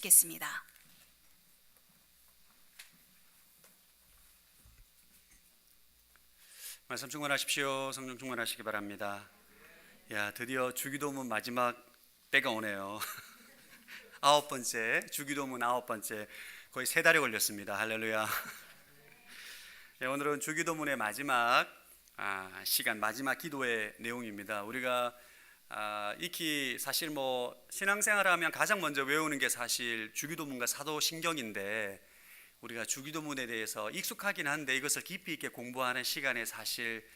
겠습니다. 말씀 충만하십시오. 성령 충만하시기 바랍니다. 야, 드디어 주기도문 마지막 때가 오네요. 9번째, 주기도문 9번째, 거의 3달이 걸렸습니다. 할렐루야. 네, 오늘은 주기도문의 마지막 시간, 마지막 기도의 내용입니다. 우리가 익히 사실 신앙생활하면 가장 먼저 외우는 게 사실 주기도문과 사도신경인데, 우리가 주기도문에 대해서 익숙하긴 한데 이것을 깊이 있게 공부하는 시간에 사실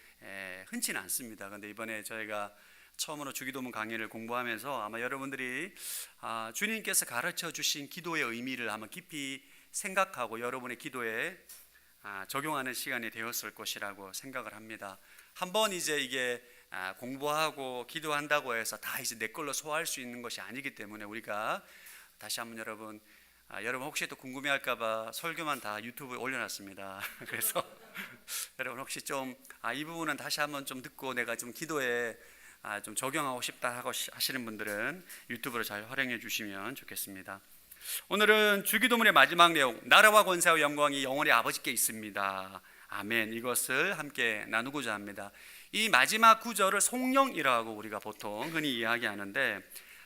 흔치는 않습니다. 그런데 이번에 저희가 처음으로 주기도문 강의를 공부하면서 아마 여러분들이 주님께서 가르쳐 주신 기도의 의미를 한번 깊이 생각하고 여러분의 기도에 적용하는 시간이 되었을 것이라고 생각을 합니다. 한번 이제 이게 공부하고 기도한다고 해서 다 이제 내 걸로 소화할 수 있는 것이 아니기 때문에 우리가 다시 한번 여러분 혹시 또 궁금해할까봐 설교만 다 유튜브에 올려놨습니다. 그래서 여러분 혹시 좀 이 부분은 다시 한번 좀 듣고 내가 좀 기도에 좀 적용하고 싶다 하고 하시는 분들은 유튜브로 잘 활용해 주시면 좋겠습니다. 오늘은 주기도문의 마지막 내용, 나라와 권세와 영광이 영원히 아버지께 있습니다. 아멘. 이것을 함께 나누고자 합니다. 이 마지막 구절을 송영이라고 우리가 보통 흔히 이야기하는데,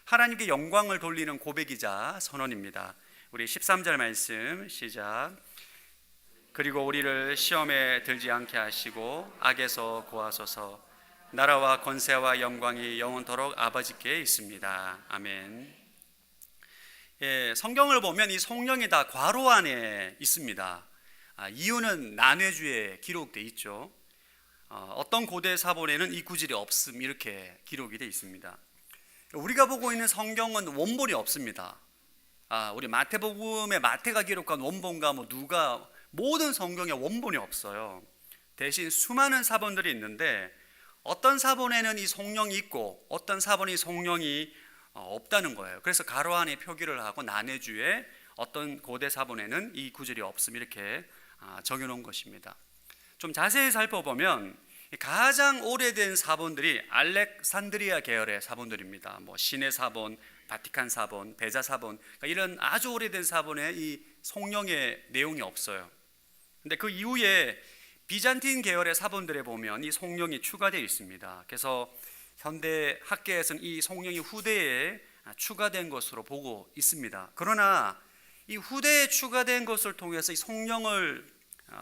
하나님께 영광을 돌리는 고백이자 선언입니다. 우리 13절 말씀 시작. 그리고 우리를 시험에 들지 않게 하시고 악에서 구하소서. 나라와 권세와 영광이 영원토록 아버지께 있습니다. 아멘. 예, 성경을 보면 이 성령이 다 괄호 안에 있습니다. 이유는 난회주에 기록되어 있죠. 어떤 고대 사본에는 이 구절이 없음 이렇게 기록이 되어 있습니다. 우리가 보고 있는 성경은 원본이 없습니다. 우리 마태복음의 마태가 기록한 원본과 누가 모든 성경에 원본이 없어요. 대신 수많은 사본들이 있는데 어떤 사본에는 이 성령이 있고 어떤 사본이 성령이 없다는 거예요. 그래서 가로 안에 표기를 하고 난해주에 어떤 고대 사본에는 이 구절이 없음 이렇게 적여놓은 것입니다. 좀 자세히 살펴보면 가장 오래된 사본들이 알렉산드리아 계열의 사본들입니다. 신의 사본, 바티칸 사본, 베자 사본, 그러니까 이런 아주 오래된 사본에 이 성령의 내용이 없어요. 근데 그 이후에 비잔틴 계열의 사본들에 보면 이 성령이 추가되어 있습니다. 그래서 현대 학계에서는 이 성령이 후대에 추가된 것으로 보고 있습니다. 그러나 이 후대에 추가된 것을 통해서 이 성령을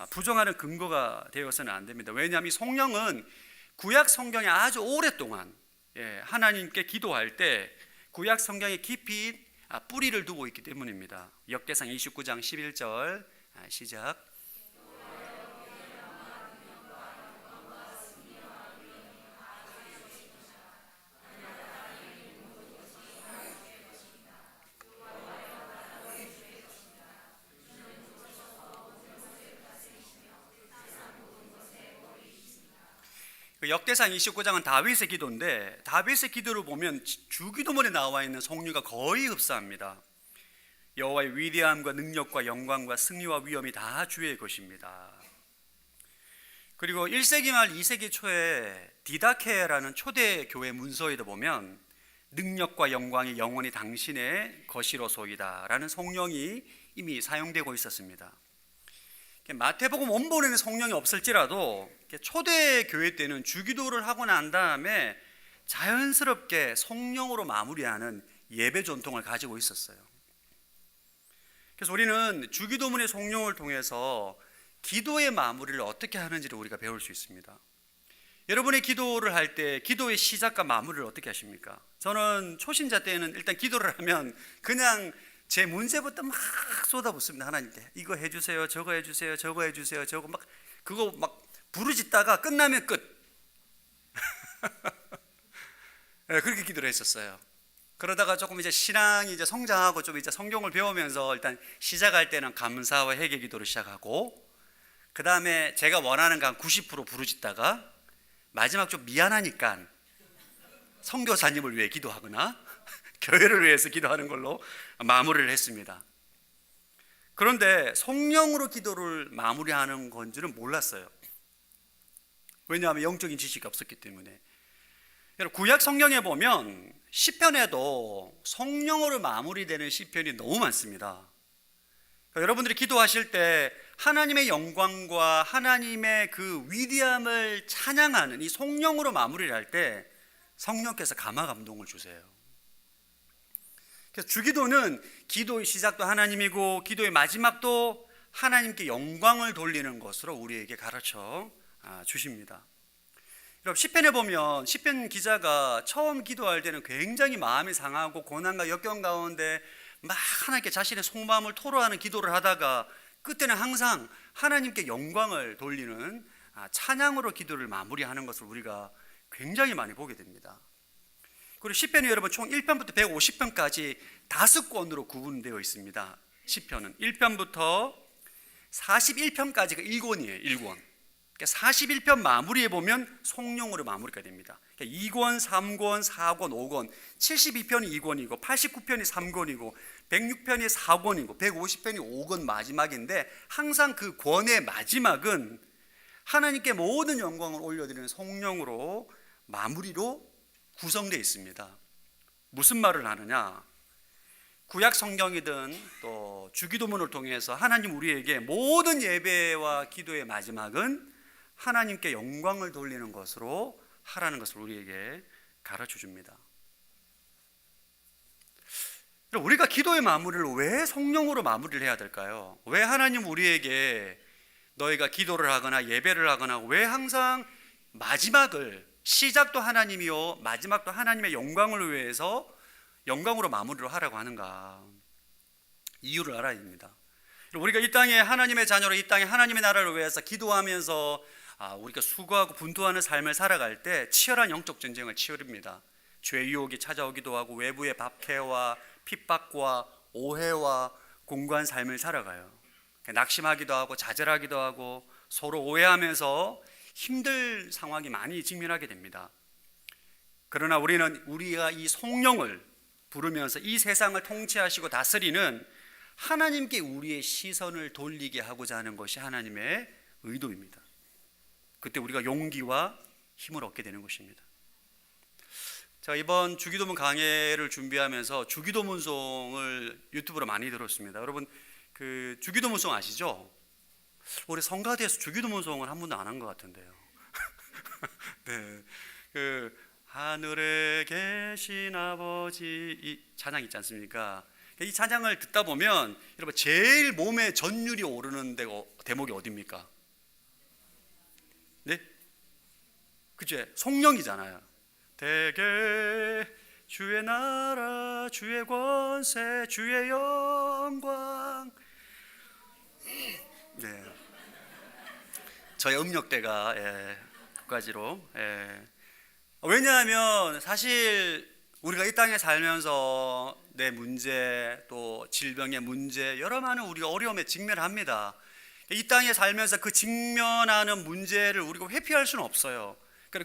부정하는 근거가 되어서는 안 됩니다. 왜냐하면 이 성령은 구약 성경에 아주 오랫동안 하나님께 기도할 때 구약 성경에 깊이 뿌리를 두고 있기 때문입니다. 역대상 29장 11절 시작. 역대상 29장은 다윗의 기도인데, 다윗의 기도를 보면 주기도문에 나와 있는 성류가 거의 흡사합니다. 여호와의 위대함과 능력과 영광과 승리와 위엄이 다 주의 것입니다. 그리고 1세기 말 2세기 초에 디다케라는 초대 교회 문서에도 보면 능력과 영광이 영원히 당신의 것이로소이다 라는 성령이 이미 사용되고 있었습니다. 마태복음 원본에는 성령이 없을지라도 초대 교회 때는 주기도를 하고 난 다음에 자연스럽게 성령으로 마무리하는 예배 전통을 가지고 있었어요. 그래서 우리는 주기도문의 성령을 통해서 기도의 마무리를 어떻게 하는지를 우리가 배울 수 있습니다. 여러분의 기도를 할 때 기도의 시작과 마무리를 어떻게 하십니까? 저는 초신자 때는 일단 기도를 하면 그냥 제 문제부터 막 쏟아붓습니다. 하나님께 이거 해주세요, 저거 해주세요, 저거 해주세요, 저거 그거 부르짖다가 끝나면 끝. 네, 그렇게 기도를 했었어요. 그러다가 조금 이제 신앙이 이제 성장하고 좀 이제 성경을 배우면서 일단 시작할 때는 감사와 회개 기도를 시작하고, 그 다음에 제가 원하는 거 한 90% 부르짖다가 마지막 좀 미안하니까 선교사님을 위해 기도하거나 교회를 위해서 기도하는 걸로 마무리를 했습니다. 그런데 성령으로 기도를 마무리하는 건지는 몰랐어요. 왜냐하면 영적인 지식이 없었기 때문에. 구약 성경에 보면 시편에도 성령으로 마무리되는 시편이 너무 많습니다. 그러니까 여러분들이 기도하실 때 하나님의 영광과 하나님의 그 위대함을 찬양하는 이 성령으로 마무리를 할 때 성령께서 감화 감동을 주세요. 그래서 주기도는 기도의 시작도 하나님이고 기도의 마지막도 하나님께 영광을 돌리는 것으로 우리에게 가르쳐 주십니다. 여러분, 시편에 보면 시편 기자가 처음 기도할 때는 굉장히 마음이 상하고 고난과 역경 가운데 막 하나님께 자신의 속마음을 토로하는 기도를 하다가 끝에는 항상 하나님께 영광을 돌리는 찬양으로 기도를 마무리하는 것을 우리가 굉장히 많이 보게 됩니다. 그리고 시편이 여러분 총 1편부터 150편까지 5권으로 구분되어 있습니다. 시편은 1편부터 41편까지가 1권이에요. 1권. 그러니까 41편 마무리에 보면 성령으로 마무리가 됩니다. 그러니까 2권, 3권, 4권, 5권, 72편이 2권이고 89편이 3권이고 106편이 4권이고 150편이 5권 마지막인데 항상 그 권의 마지막은 하나님께 모든 영광을 올려드리는 성령으로 마무리로 구성되어 있습니다. 무슨 말을 하느냐? 구약 성경이든 또 주기도문을 통해서 하나님 우리에게 모든 예배와 기도의 마지막은 하나님께 영광을 돌리는 것으로 하라는 것을 우리에게 가르쳐 줍니다. 우리가 기도의 마무리를 왜 성령으로 마무리를 해야 될까요? 왜 하나님 우리에게 너희가 기도를 하거나 예배를 하거나 왜 항상 마지막을 시작도 하나님이요 마지막도 하나님의 영광을 위해서 영광으로 마무리를 하라고 하는가? 이유를 알아야 됩니다. 우리가 이 땅에 하나님의 자녀로 이 땅에 하나님의 나라를 위해서 기도하면서 우리가 수고하고 분투하는 삶을 살아갈 때 치열한 영적 전쟁을 치릅니다. 죄 유혹이 찾아오기도 하고 외부의 박해와 핍박과 오해와 공고한 삶을 살아가요. 낙심하기도 하고 좌절하기도 하고 서로 오해하면서 힘들 상황이 많이 직면하게 됩니다. 그러나 우리가 이 성령을 부르면서 이 세상을 통치하시고 다스리는 하나님께 우리의 시선을 돌리게 하고자 하는 것이 하나님의 의도입니다. 그때 우리가 용기와 힘을 얻게 되는 것입니다. 자, 이번 주기도문 강해를 준비하면서 주기도문송을 유튜브로 많이 들었습니다. 여러분 그 주기도문송 아시죠? 우리 성가대에서 주기도문송을 한 번도 안 한 것 같은데요. 네, 그 하늘에 계신 아버지 이 찬양 있지 않습니까? 이 찬양을 듣다 보면 여러분 제일 몸에 전율이 오르는 대목이 어디입니까? 네? 그죠? 성령이잖아요. 대개 주의 나라 주의 권세 주의 영광. 네, 저의 음역대가 두 가지로. 왜냐하면 사실 우리가 이 땅에 살면서 내 문제 또 질병의 문제 여러 많은 우리가 어려움에 직면합니다. 이 땅에 살면서 그 직면하는 문제를 우리가 회피할 수는 없어요.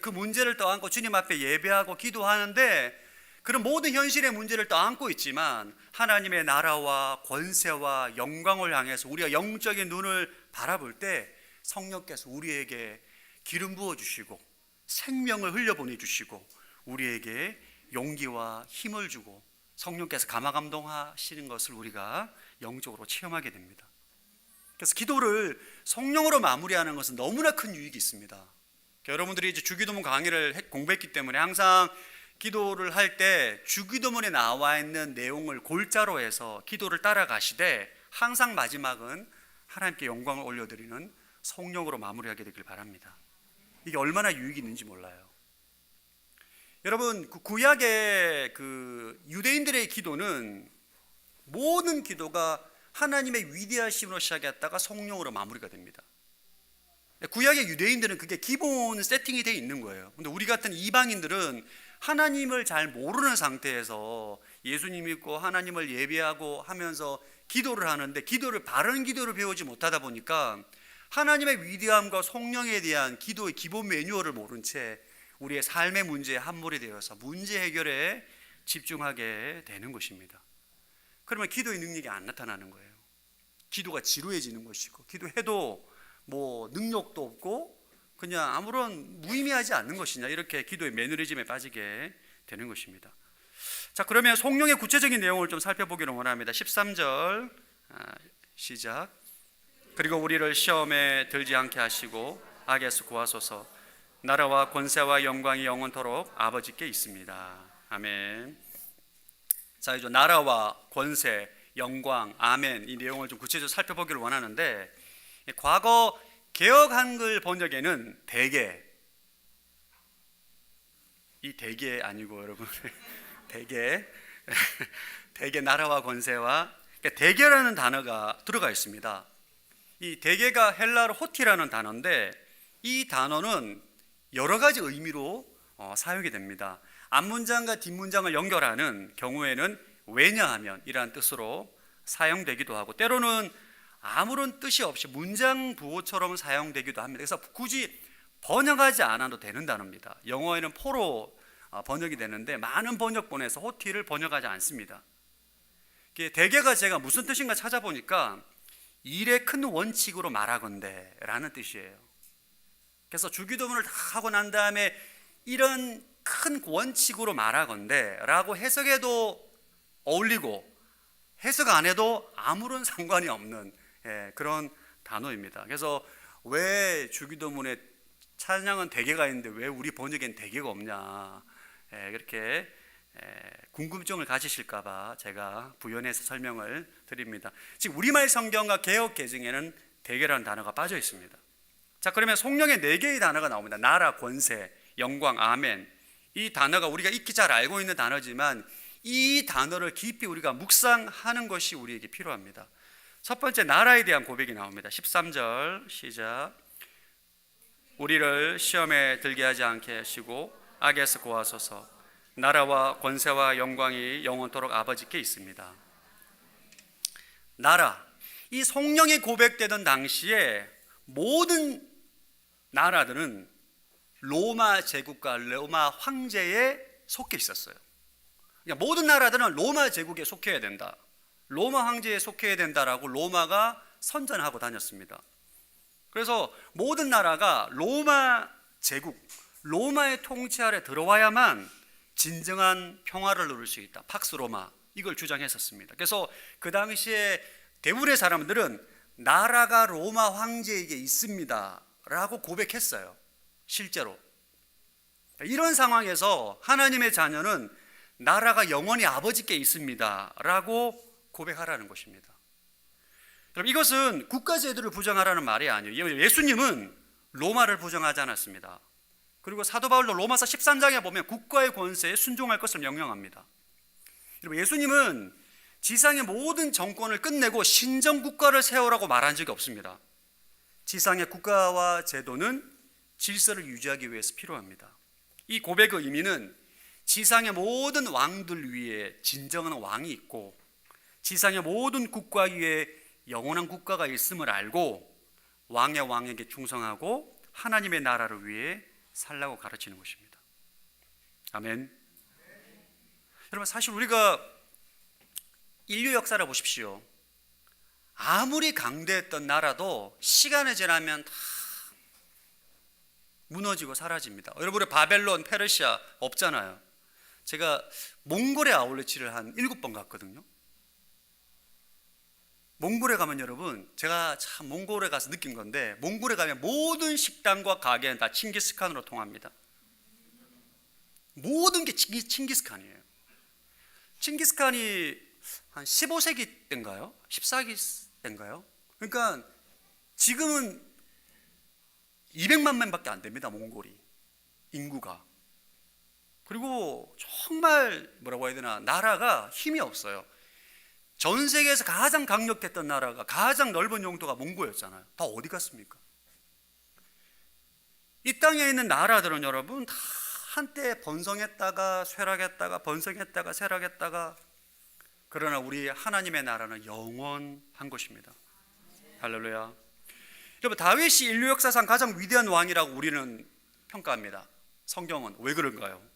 그 문제를 떠안고 주님 앞에 예배하고 기도하는데 그런 모든 현실의 문제를 떠안고 있지만 하나님의 나라와 권세와 영광을 향해서 우리가 영적인 눈을 바라볼 때 성령께서 우리에게 기름 부어주시고 생명을 흘려보내주시고 우리에게 용기와 힘을 주고 성령께서 감화감동하시는 것을 우리가 영적으로 체험하게 됩니다. 그래서 기도를 성령으로 마무리하는 것은 너무나 큰 유익이 있습니다. 여러분들이 이제 주기도문 강의를 공부했기 때문에 항상 기도를 할 때 주기도문에 나와 있는 내용을 골자로 해서 기도를 따라가시되 항상 마지막은 하나님께 영광을 올려드리는 성령으로 마무리하게 되길 바랍니다. 이게 얼마나 유익이 있는지 몰라요. 여러분 구약의 그 유대인들의 기도는 모든 기도가 하나님의 위대하심으로 시작했다가 성령으로 마무리가 됩니다. 구약의 유대인들은 그게 기본 세팅이 되어 있는 거예요. 근데 우리 같은 이방인들은 하나님을 잘 모르는 상태에서 예수님 믿고 하나님을 예배하고 하면서 기도를 하는데 기도를 바른 기도를 배우지 못하다 보니까 하나님의 위대함과 성령에 대한 기도의 기본 매뉴얼을 모른 채 우리의 삶의 문제에 함몰이 되어서 문제 해결에 집중하게 되는 것입니다. 그러면 기도의 능력이 안 나타나는 거예요. 기도가 지루해지는 것이고 기도해도 뭐 능력도 없고 그냥 아무런 무의미하지 않는 것이냐 이렇게 기도의 매너리즘에 빠지게 되는 것입니다. 자, 그러면 성령의 구체적인 내용을 좀 살펴보기를 원합니다. 13절 시작. 그리고 우리를 시험에 들지 않게 하시고 악에서 구하소서. 나라와 권세와 영광이 영원토록 아버지께 있습니다. 아멘. 자, 이제 나라와 권세, 영광, 아멘, 이 내용을 좀 구체적으로 살펴보기를 원하는데, 과거 개역 한글 번역에는 대개, 이 대개 아니고 여러분 대개 대개 나라와 권세와, 대개라는 단어가 들어가 있습니다. 이 대개가 헬라어 호티라는 단어인데, 이 단어는 여러 가지 의미로 사용이 됩니다. 앞문장과 뒷문장을 연결하는 경우에는 왜냐하면 이라는 뜻으로 사용되기도 하고, 때로는 아무런 뜻이 없이 문장 부호처럼 사용되기도 합니다. 그래서 굳이 번역하지 않아도 되는 단어입니다. 영어에는 포로 번역이 되는데 많은 번역본에서 호티를 번역하지 않습니다. 대개가 제가 무슨 뜻인가 찾아보니까 일의 큰 원칙으로 말하건대 라는 뜻이에요. 그래서 주기도문을 다 하고 난 다음에 이런 큰 원칙으로 말하건대 라고 해석해도 어울리고 해석 안 해도 아무런 상관이 없는 그런 단어입니다. 그래서 왜 주기도문에 찬양은 대개가 있는데 왜 우리 번역엔 대개가 없냐, 그렇게 궁금증을 가지실까 봐 제가 부연해서 설명을 드립니다. 지금 우리말 성경과 개역 개정에는 대개라는 단어가 빠져 있습니다. 자, 그러면 성령의 4개의 단어가 나옵니다. 나라, 권세, 영광, 아멘. 이 단어가 우리가 익히 잘 알고 있는 단어지만 이 단어를 깊이 우리가 묵상하는 것이 우리에게 필요합니다. 첫 번째, 나라에 대한 고백이 나옵니다. 13절 시작. 우리를 시험에 들게 하지 않게 하시고 악에서 구하소서. 나라와 권세와 영광이 영원토록 아버지께 있습니다. 나라, 이 성령이 고백되던 당시에 모든 나라들은 로마 제국과 로마 황제에 속해 있었어요. 그러니까 모든 나라들은 로마 제국에 속해야 된다, 로마 황제에 속해야 된다라고 로마가 선전하고 다녔습니다. 그래서 모든 나라가 로마 제국, 로마의 통치 아래 들어와야만 진정한 평화를 누릴 수 있다, 팍스 로마, 이걸 주장했었습니다. 그래서 그 당시에 대부분의 사람들은 나라가 로마 황제에게 있습니다 라고 고백했어요. 실제로 이런 상황에서 하나님의 자녀는 나라가 영원히 아버지께 있습니다 라고 고백하라는 것입니다. 그럼 이것은 국가 제도를 부정하라는 말이 아니에요. 예수님은 로마를 부정하지 않았습니다. 그리고 사도 바울도 로마서 13장에 보면 국가의 권세에 순종할 것을 명령합니다. 예수님은 지상의 모든 정권을 끝내고 신정국가를 세우라고 말한 적이 없습니다. 지상의 국가와 제도는 질서를 유지하기 위해서 필요합니다. 이 고백의 의미는 지상의 모든 왕들 위에 진정한 왕이 있고 지상의 모든 국가 위에 영원한 국가가 있음을 알고 왕의 왕에게 충성하고 하나님의 나라를 위해 살라고 가르치는 것입니다. 아멘. 여러분, 사실 우리가 인류 역사를 보십시오. 아무리 강대했던 나라도 시간이 지나면 다 무너지고 사라집니다. 여러분의 바벨론, 페르시아 없잖아요. 제가 몽골의 아울렛을 한 7번 갔거든요. 몽골에 가면 여러분, 제가 참 몽골에 가서 느낀 건데, 몽골에 가면 모든 식당과 가게는 다 칭기스칸으로 통합니다. 모든 게 칭기스칸이에요. 칭기스칸이 한 15세기 때인가요? 14세기 때인가요? 그러니까 지금은 200만 명밖에 안 됩니다. 몽골이 인구가. 그리고 정말 뭐라고 해야 되나, 나라가 힘이 없어요. 전 세계에서 가장 강력했던 나라가, 가장 넓은 영토가 몽고였잖아요. 다 어디 갔습니까? 이 땅에 있는 나라들은 여러분 다 한때 번성했다가 쇠락했다가 번성했다가 쇠락했다가, 그러나 우리 하나님의 나라는 영원한 것입니다. 할렐루야. 여러분, 다윗이 인류 역사상 가장 위대한 왕이라고 우리는 평가합니다. 성경은 왜 그런가요?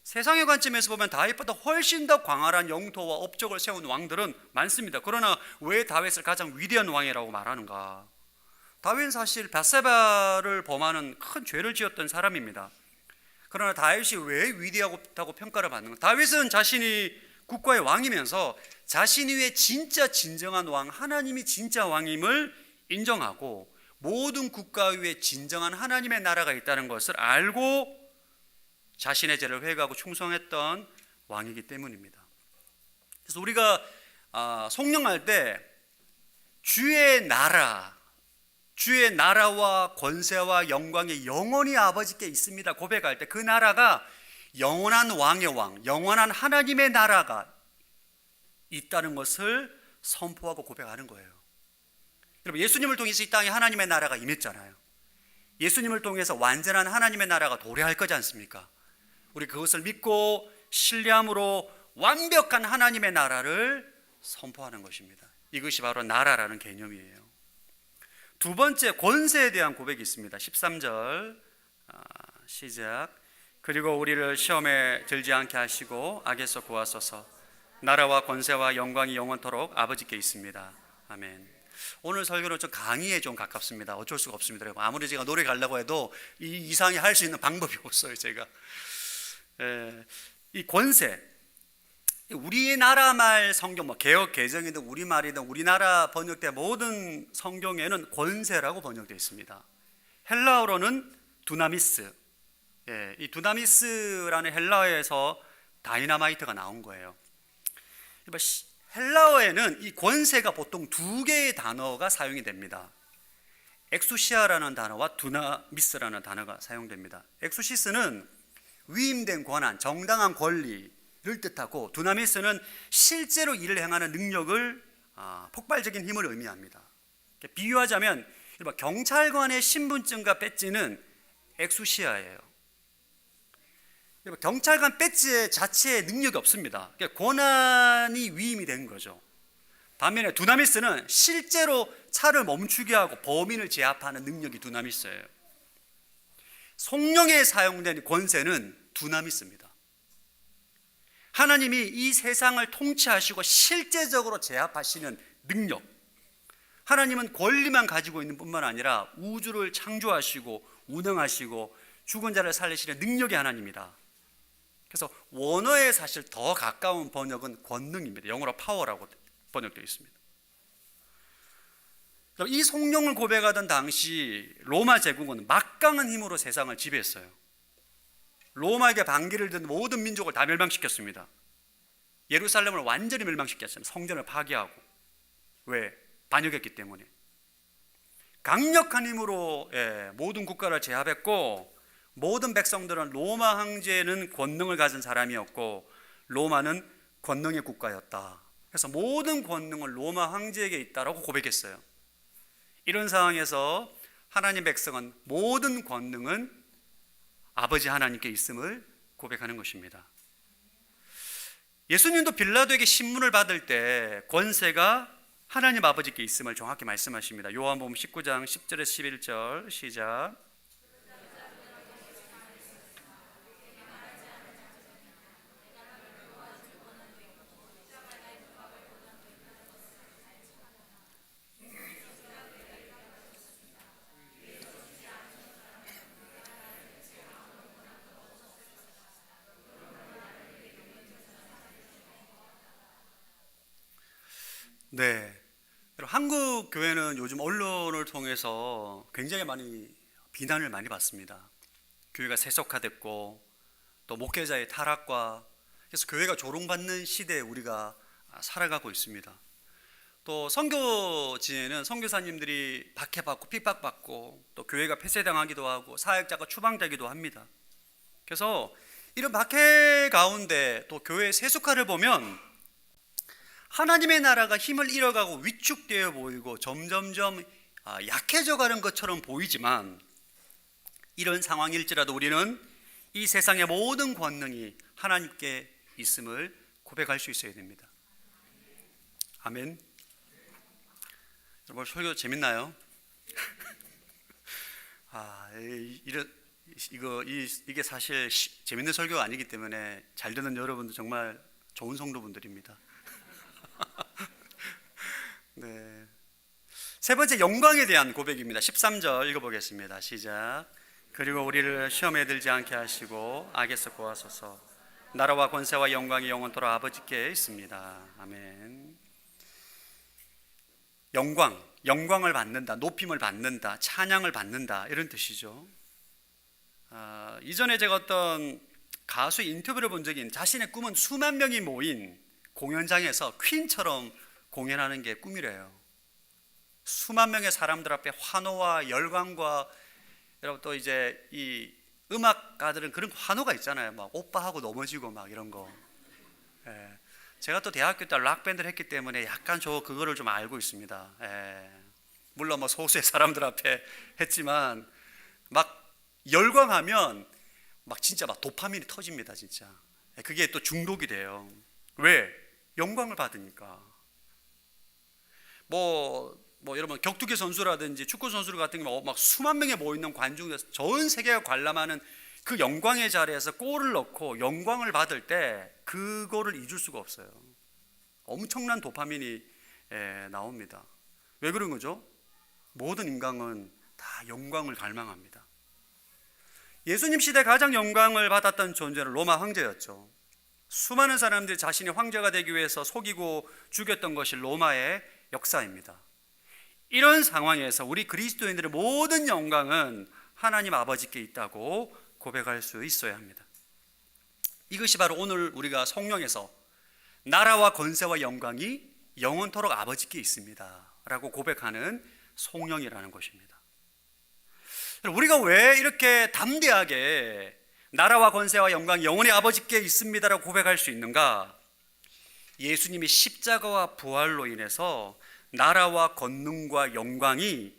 세상의 관점에서 보면 다윗보다 훨씬 더 광활한 영토와 업적을 세운 왕들은 많습니다. 그러나 왜 다윗을 가장 위대한 왕이라고 말하는가? 다윗은 사실 밧세바를 범하는 큰 죄를 지었던 사람입니다. 그러나 다윗이 왜 위대하다고 평가를 받는 가? 다윗은 자신이 국가의 왕이면서 자신 위에 진짜 진정한 왕, 하나님이 진짜 왕임을 인정하고 모든 국가 위에 진정한 하나님의 나라가 있다는 것을 알고 자신의 죄를 회개하고 충성했던 왕이기 때문입니다. 그래서 우리가 송영할 때 주의 나라와 권세와 영광이 영원히 아버지께 있습니다 고백할 때 그 나라가 영원한 왕의 왕, 영원한 하나님의 나라가 있다는 것을 선포하고 고백하는 거예요. 여러분, 예수님을 통해서 이 땅에 하나님의 나라가 임했잖아요. 예수님을 통해서 완전한 하나님의 나라가 도래할 거지 않습니까? 우리 그것을 믿고 신뢰함으로 완벽한 하나님의 나라를 선포하는 것입니다. 이것이 바로 나라라는 개념이에요. 두 번째, 권세에 대한 고백이 있습니다. 13절 시작. 그리고 우리를 시험에 들지 않게 하시고 악에서 구하소서. 나라와 권세와 영광이 영원토록 아버지께 있습니다. 아멘. 오늘 설교는 좀 강의에 좀 가깝습니다. 어쩔 수가 없습니다. 아무리 제가 노래 가려고 해도 이 이상이 할 수 있는 방법이 없어요. 제가 이 권세, 우리나라 말 성경, 개역 개정이든 우리말이든 우리나라 번역된 모든 성경에는 권세라고 번역되어 있습니다. 헬라어로는 두나미스. 이 두나미스라는 헬라어에서 다이나마이트가 나온 거예요. 헬라어에는 이 권세가 보통 두 개의 단어가 사용이 됩니다. 엑수시아라는 단어와 두나미스라는 단어가 사용됩니다. 엑수시스는 위임된 권한, 정당한 권리를 뜻하고, 두나미스는 실제로 일을 행하는 능력을, 폭발적인 힘을 의미합니다. 비유하자면 경찰관의 신분증과 배지는 엑수시아예요. 경찰관 배지 자체에 능력이 없습니다. 권한이 위임이 된 거죠. 반면에 두나미스는 실제로 차를 멈추게 하고 범인을 제압하는 능력이 두나미스예요. 성령에 사용된 권세는 두나미스입니다. 하나님이 이 세상을 통치하시고 실제적으로 제압하시는 능력, 하나님은 권리만 가지고 있는 뿐만 아니라 우주를 창조하시고 운영하시고 죽은 자를 살리시는 능력이 하나님이다. 그래서 원어에 사실 더 가까운 번역은 권능입니다. 영어로 파워라고 번역되어 있습니다. 이 성령을 고백하던 당시 로마 제국은 막강한 힘으로 세상을 지배했어요. 로마에게 반기를 든 모든 민족을 다 멸망시켰습니다. 예루살렘을 완전히 멸망시켰습니다. 성전을 파괴하고. 왜? 반역했기 때문에. 강력한 힘으로 모든 국가를 제압했고, 모든 백성들은 로마 황제는 권능을 가진 사람이었고 로마는 권능의 국가였다. 그래서 모든 권능은 로마 황제에게 있다라고 고백했어요. 이런 상황에서 하나님 백성은 모든 권능은 아버지 하나님께 있음을 고백하는 것입니다. 예수님도 빌라도에게 신문을 받을 때 권세가 하나님 아버지께 있음을 정확히 말씀하십니다. 요한복음 19장 10절에서 11절 시작. 네, 한국 교회는 요즘 언론을 통해서 굉장히 많이 비난을 많이 받습니다. 교회가 세속화됐고 또 목회자의 타락과, 그래서 교회가 조롱받는 시대에 우리가 살아가고 있습니다. 또 선교지에는 선교사님들이 박해받고 핍박받고 또 교회가 폐쇄당하기도 하고 사역자가 추방되기도 합니다. 그래서 이런 박해 가운데 또 교회의 세속화를 보면 하나님의 나라가 힘을 잃어가고 위축되어 보이고 점점점 약해져 가는 것처럼 보이지만, 이런 상황일지라도 우리는 이 세상의 모든 권능이 하나님께 있음을 고백할 수 있어야 됩니다. 아멘. 여러분, 설교 재밌나요? 이게 사실 재밌는 설교가 아니기 때문에 잘 듣는 여러분들 정말 좋은 성도분들입니다. 네. 세 번째, 영광에 대한 고백입니다. 13절 읽어보겠습니다. 시작. 그리고 우리를 시험에 들지 않게 하시고 악에서 구하소서. 나라와 권세와 영광이 영원토록 아버지께 있습니다. 아멘. 영광을 받는다, 높임을 받는다, 찬양을 받는다, 이런 뜻이죠. 이전에 제가 어떤 가수 인터뷰를 본 적이 있는데, 자신의 꿈은 수만 명이 모인 공연장에서 퀸처럼 공연하는 게 꿈이래요. 수만 명의 사람들 앞에 환호와 열광과, 여러분 또 이제 이 음악가들은 그런 환호가 있잖아요. 막 오빠하고 넘어지고 막 이런 거. 예. 제가 또 대학교 때 락밴드를 했기 때문에 약간 그거를 좀 알고 있습니다. 예. 물론 뭐 소수의 사람들 앞에 했지만 막 열광하면 막 진짜 막 도파민이 터집니다, 진짜. 예. 그게 또 중독이 돼요. 왜? 영광을 받으니까. 여러분 격투기 선수라든지 축구 선수 같은 경우 막 수만 명이 모이는 관중에서 전 세계가 관람하는 그 영광의 자리에서 골을 넣고 영광을 받을 때 그거를 잊을 수가 없어요. 엄청난 도파민이 나옵니다. 왜 그런 거죠? 모든 인간은 다 영광을 갈망합니다. 예수님 시대 가장 영광을 받았던 존재는 로마 황제였죠. 수많은 사람들이 자신이 황제가 되기 위해서 속이고 죽였던 것이 로마의 역사입니다. 이런 상황에서 우리 그리스도인들의 모든 영광은 하나님 아버지께 있다고 고백할 수 있어야 합니다. 이것이 바로 오늘 우리가 성령에서 나라와 권세와 영광이 영원토록 아버지께 있습니다 라고 고백하는 성령이라는 것입니다. 우리가 왜 이렇게 담대하게 나라와 권세와 영광이 영원히 아버지께 있습니다 라고 고백할 수 있는가? 예수님이 십자가와 부활로 인해서 나라와 권능과 영광이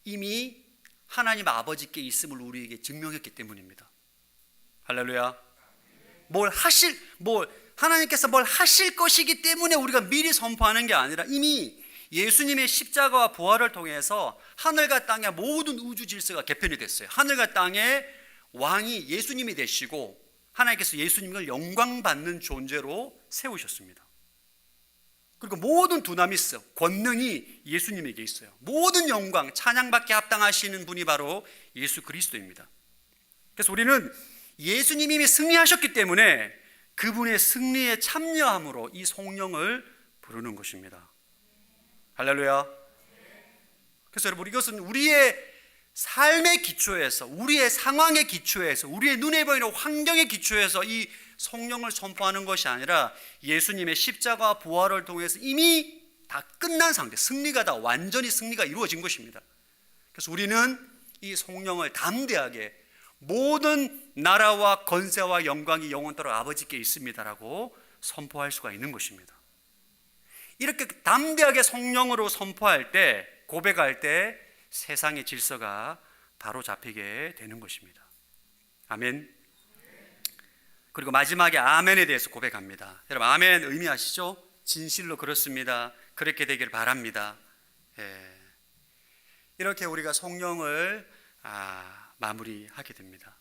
이미 하나님 아버지께 있음을 우리에게 증명했기 때문입니다. 할렐루야. 하나님께서 뭘 하실 것이기 때문에 우리가 미리 선포하는 게 아니라 이미 예수님의 십자가와 부활을 통해서 하늘과 땅의 모든 우주 질서가 개편이 됐어요. 하늘과 땅의 왕이 예수님이 되시고 하나님께서 예수님을 영광받는 존재로 세우셨습니다. 그리고 모든 두나미스, 권능이 예수님에게 있어요. 모든 영광, 찬양받게 합당하시는 분이 바로 예수 그리스도입니다. 그래서 우리는 예수님이 이미 승리하셨기 때문에 그분의 승리에 참여함으로 이 성령을 부르는 것입니다. 할렐루야. 그래서 여러분, 이것은 우리의 삶의 기초에서, 우리의 상황의 기초에서, 우리의 눈에 보이는 환경의 기초에서 이 성령을 선포하는 것이 아니라 예수님의 십자가 부활을 통해서 이미 다 끝난 상태, 완전히 승리가 이루어진 것입니다. 그래서 우리는 이 성령을 담대하게 모든 나라와 권세와 영광이 영원토록 아버지께 있습니다라고 선포할 수가 있는 것입니다. 이렇게 담대하게 성령으로 선포할 때, 고백할 때 세상의 질서가 바로 잡히게 되는 것입니다. 아멘. 그리고 마지막에 아멘에 대해서 고백합니다. 여러분, 아멘 의미하시죠? 진실로 그렇습니다. 그렇게 되길 바랍니다. 이렇게 우리가 성령을 마무리하게 됩니다.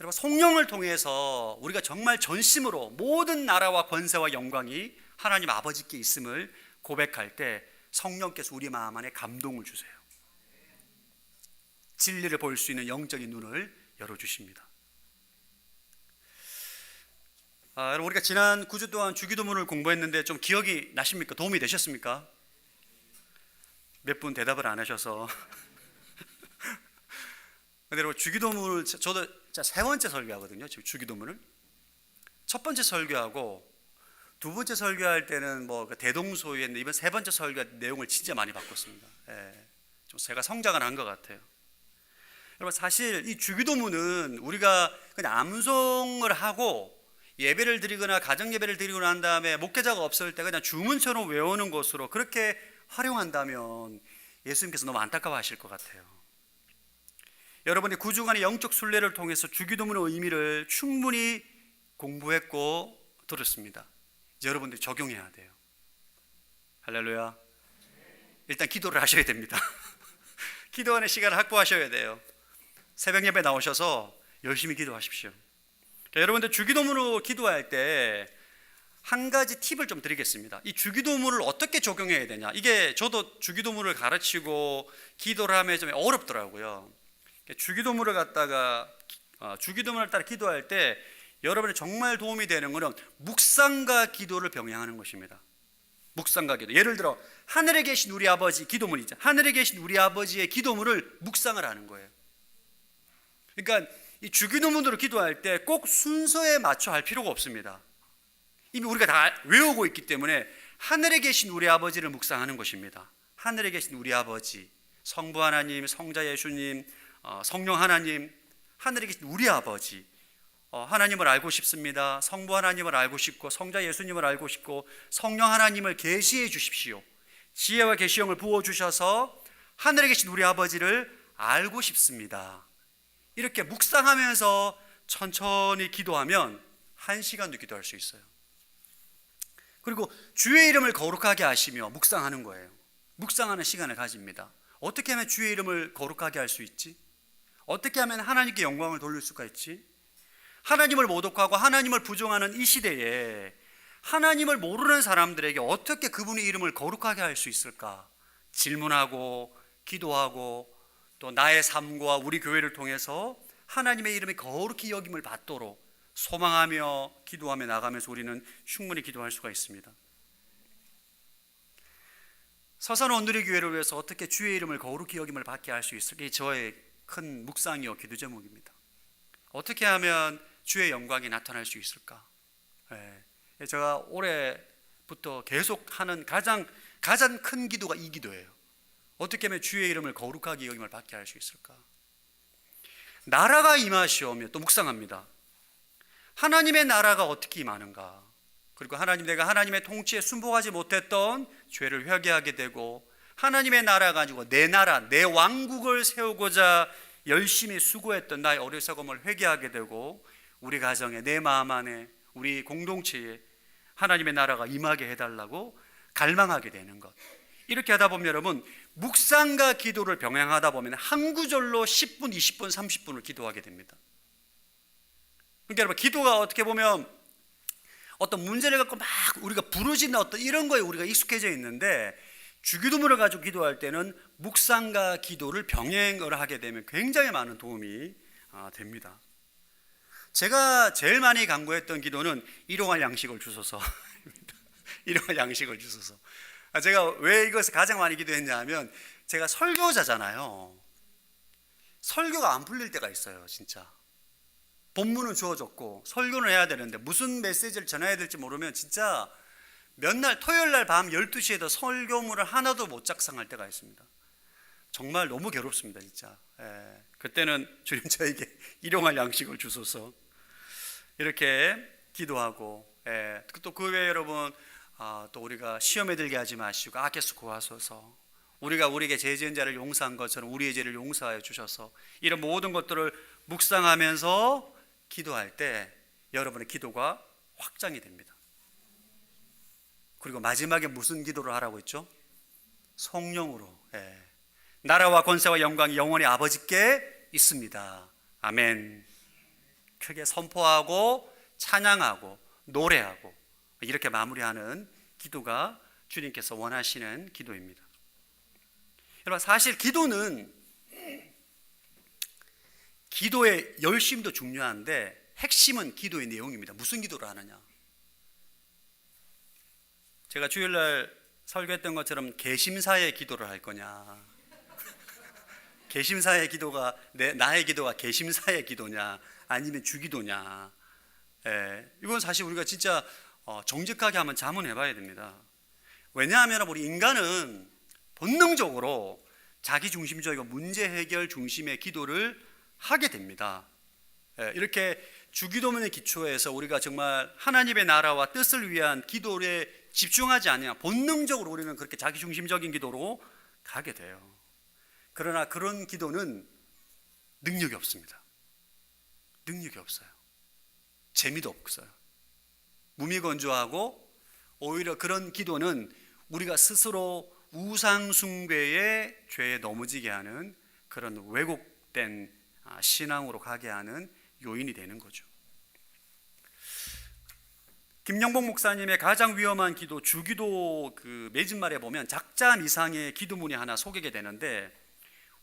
여러분, 성령을 통해서 우리가 정말 전심으로 모든 나라와 권세와 영광이 하나님 아버지께 있음을 고백할 때 성령께서 우리 마음 안에 감동을 주세요. 진리를 볼 수 있는 영적인 눈을 열어주십니다. 여러분, 우리가 지난 9주 동안 주기도문을 공부했는데 좀 기억이 나십니까? 도움이 되셨습니까? 몇 분 대답을 안 하셔서. 근데 여러분, 주기도문을 저도 세 번째 설교하거든요. 지금 주기도문을 첫 번째 설교하고 두 번째 설교할 때는 대동소이했는데 이번 세 번째 설교 내용을 진짜 많이 바꿨습니다. 좀 제가 성장을 한 것 같아요. 여러분, 사실 이 주기도문은 우리가 그냥 암송을 하고 예배를 드리거나 가정 예배를 드리고 난 다음에 목회자가 없을 때 그냥 주문처럼 외우는 것으로 그렇게 활용한다면 예수님께서 너무 안타까워하실 것 같아요. 여러분이 9주간의 영적 순례를 통해서 주기도문의 의미를 충분히 공부했고 들었습니다. 이제 여러분들이 적용해야 돼요. 할렐루야. 일단 기도를 하셔야 됩니다. 기도하는 시간을 확보하셔야 돼요. 새벽 예배 나오셔서 열심히 기도하십시오. 여러분들 주기도문으로 기도할 때 한 가지 팁을 좀 드리겠습니다. 이 주기도문을 어떻게 적용해야 되냐, 이게 저도 주기도문을 가르치고 기도를 하면 좀 어렵더라고요. 주기도문을 갖다가 주기도문을 따라 기도할 때 여러분이 정말 도움이 되는 것은 묵상과 기도를 병행하는 것입니다. 묵상과 기도. 예를 들어 하늘에 계신 우리 아버지 기도문이죠. 하늘에 계신 우리 아버지의 기도문을 묵상을 하는 거예요. 그러니까 이 주기도문으로 기도할 때 꼭 순서에 맞춰 할 필요가 없습니다. 이미 우리가 다 외우고 있기 때문에 하늘에 계신 우리 아버지를 묵상하는 것입니다. 하늘에 계신 우리 아버지, 성부 하나님, 성자 예수님, 성령 하나님, 하늘에 계신 우리 아버지, 하나님을 알고 싶습니다. 성부 하나님을 알고 싶고 성자 예수님을 알고 싶고 성령 하나님을 계시해 주십시오. 지혜와 계시형을 부어주셔서 하늘에 계신 우리 아버지를 알고 싶습니다. 이렇게 묵상하면서 천천히 기도하면 1시간도 기도할 수 있어요. 그리고 주의 이름을 거룩하게 하시며 묵상하는 거예요. 묵상하는 시간을 가집니다. 어떻게 하면 주의 이름을 거룩하게 할 수 있지? 어떻게 하면 하나님께 영광을 돌릴 수가 있지? 하나님을 모독하고 하나님을 부정하는 이 시대에 하나님을 모르는 사람들에게 어떻게 그분의 이름을 거룩하게 할 수 있을까? 질문하고 기도하고 또 나의 삶과 우리 교회를 통해서 하나님의 이름이 거룩히 여김을 받도록 소망하며 기도하며 나가면서 우리는 충분히 기도할 수가 있습니다. 서산 온누리 교회를 위해서 어떻게 주의 이름을 거룩히 여김을 받게 할 수 있을까? 이게 저의 큰 묵상이요 기도 제목입니다. 어떻게 하면 주의 영광이 나타날 수 있을까? 제가 올해부터 계속 하는 가장 큰 기도가 이 기도예요. 어떻게 하면 주의 이름을 거룩하게 여김을 받게 할 수 있을까? 나라가 임하시오며 또 묵상합니다. 하나님의 나라가 어떻게 임하는가? 그리고 내가 하나님의 통치에 순복하지 못했던 죄를 회개하게 되고 하나님의 나라 가지고 내 나라, 내 왕국을 세우고자 열심히 수고했던 나의 어리석음을 회개하게 되고 우리 가정에, 내 마음 안에, 우리 공동체에 하나님의 나라가 임하게 해달라고 갈망하게 되는 것. 이렇게 하다 보면 여러분 묵상과 기도를 병행하다 보면 한 구절로 10분, 20분, 30분을 기도하게 됩니다. 그러니까 여러분 기도가 어떻게 보면 어떤 문제를 갖고 막 우리가 부르짖는 어떤 이런 거에 우리가 익숙해져 있는데 주기도문을 가지고 기도할 때는 묵상과 기도를 병행을 하게 되면 굉장히 많은 도움이 됩니다. 제가 제일 많이 간구했던 기도는 일용할 양식을 주소서. 일용할 양식을 주소서. 제가 왜 이것을 가장 많이 기도했냐 하면 제가 설교자잖아요. 설교가 안 풀릴 때가 있어요. 진짜 본문은 주어졌고 설교는 해야 되는데 무슨 메시지를 전해야 될지 모르면 진짜 몇 날 토요일 날 밤 12시에도 설교문을 하나도 못 작성할 때가 있습니다. 정말 너무 괴롭습니다. 진짜. 그때는 주님 저에게 일용할 양식을 주소서 이렇게 기도하고 또 그 외에 여러분 또 우리가 시험에 들게 하지 마시고 악에서 구하소서. 우리가 우리에게 죄 지은 자를 용서한 것처럼 우리의 죄를 용서하여 주셔서 이런 모든 것들을 묵상하면서 기도할 때 여러분의 기도가 확장이 됩니다. 그리고 마지막에 무슨 기도를 하라고 했죠? 성령으로. 나라와 권세와 영광이 영원히 아버지께 있습니다. 아멘. 크게 선포하고 찬양하고 노래하고 이렇게 마무리하는 기도가 주님께서 원하시는 기도입니다. 여러분 사실 기도는 기도의 열심도 중요한데 핵심은 기도의 내용입니다. 무슨 기도를 하느냐. 제가 주일날 설교했던 것처럼 개심사의 기도를 할 거냐 개심사의 기도가 나의 기도가 개심사의 기도냐 아니면 주기도냐. 이건 사실 우리가 진짜 정직하게 한번 자문해 봐야 됩니다. 왜냐하면 우리 인간은 본능적으로 자기중심적이고 문제 해결 중심의 기도를 하게 됩니다. 이렇게 주기도문의 기초에서 우리가 정말 하나님의 나라와 뜻을 위한 기도에 집중하지 않으면 본능적으로 우리는 그렇게 자기중심적인 기도로 가게 돼요. 그러나 그런 기도는 능력이 없습니다. 능력이 없어요. 재미도 없어요. 무미건조하고 오히려 그런 기도는 우리가 스스로 우상숭배의 죄에 넘어지게 하는 그런 왜곡된 신앙으로 가게 하는 요인이 되는 거죠. 김영복 목사님의 가장 위험한 기도 주기도 그 매진말에 보면 작자 미상의 기도문이 하나 소개가 되는데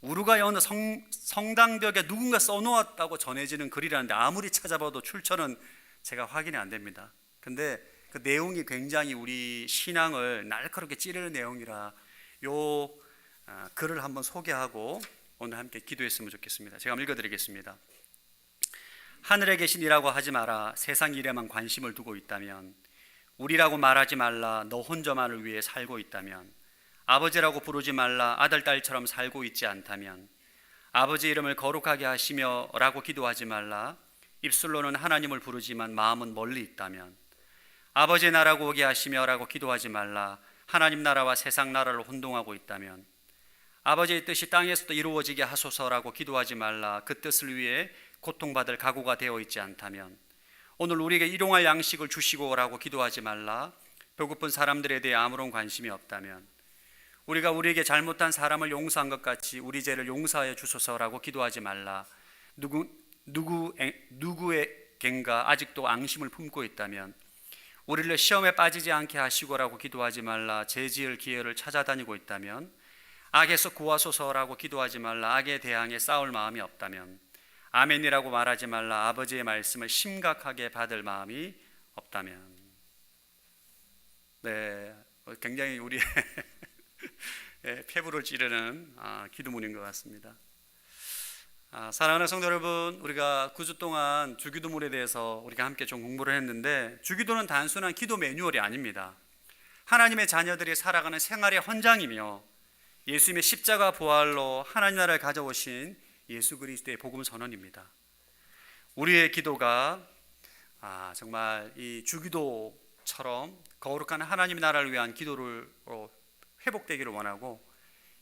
우루과이 어느 성당벽에 누군가 써놓았다고 전해지는 글이라는데 아무리 찾아봐도 출처는 제가 확인이 안 됩니다. 근데 그 내용이 굉장히 우리 신앙을 날카롭게 찌르는 내용이라 요 글을 한번 소개하고 오늘 함께 기도했으면 좋겠습니다. 제가 한번 읽어드리겠습니다. 하늘에 계신 이라고 하지 마라. 세상 일에만 관심을 두고 있다면, 우리라고 말하지 말라. 너 혼자만을 위해 살고 있다면, 아버지라고 부르지 말라. 아들 딸처럼 살고 있지 않다면, 아버지 이름을 거룩하게 하시며 라고 기도하지 말라. 입술로는 하나님을 부르지만 마음은 멀리 있다면, 아버지의 나라가 오게 하시며 라고 기도하지 말라. 하나님 나라와 세상 나라를 혼동하고 있다면, 아버지의 뜻이 땅에서도 이루어지게 하소서라고 기도하지 말라. 그 뜻을 위해 고통받을 각오가 되어 있지 않다면, 오늘 우리에게 일용할 양식을 주시고라고 기도하지 말라. 배고픈 사람들에 대해 아무런 관심이 없다면, 우리가 우리에게 잘못한 사람을 용서한 것 같이 우리 죄를 용서하여 주소서라고 기도하지 말라. 누구에겐가 아직도 앙심을 품고 있다면, 우리를 시험에 빠지지 않게 하시고라고 기도하지 말라. 죄 지을 기회를 찾아다니고 있다면, 악에서 구하소서라고 기도하지 말라. 악에 대항해 싸울 마음이 없다면, 아멘이라고 말하지 말라. 아버지의 말씀을 심각하게 받을 마음이 없다면. 네, 굉장히 우리의 폐부를 찌르는 기도문인 것 같습니다. 사랑하는 성도 여러분, 우리가 9주 동안 주기도문에 대해서 우리가 함께 좀 공부를 했는데, 주기도는 단순한 기도 매뉴얼이 아닙니다. 하나님의 자녀들이 살아가는 생활의 헌장이며 예수님의 십자가 부활로 하나님 나라를 가져오신 예수 그리스도의 복음 선언입니다. 우리의 기도가 정말 이 주기도처럼 거룩한 하나님 나라를 위한 기도를 회복되기를 원하고,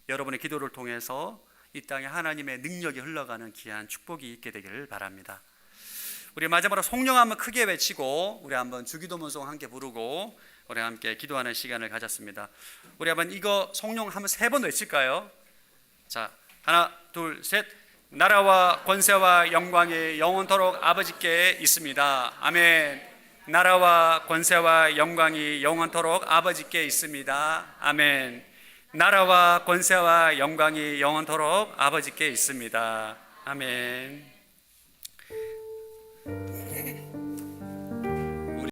여러분의 기도를 통해서 이 땅에 하나님의 능력이 흘러가는 귀한 축복이 있게 되기를 바랍니다. 우리 마지막으로 성령 한번 크게 외치고 우리 한번 주기도문송 함께 부르고 우리 함께 기도하는 시간을 가졌습니다. 우리 한번 이거 성령 한번 3번 외칠까요? 자, 하나 둘 셋. 나라와 권세와 영광이 영원토록 아버지께 있습니다. 아멘. 나라와 권세와 영광이 영원토록 아버지께 있습니다. 아멘. 나라와 권세와 영광이 영원토록 아버지께 있습니다. 아멘.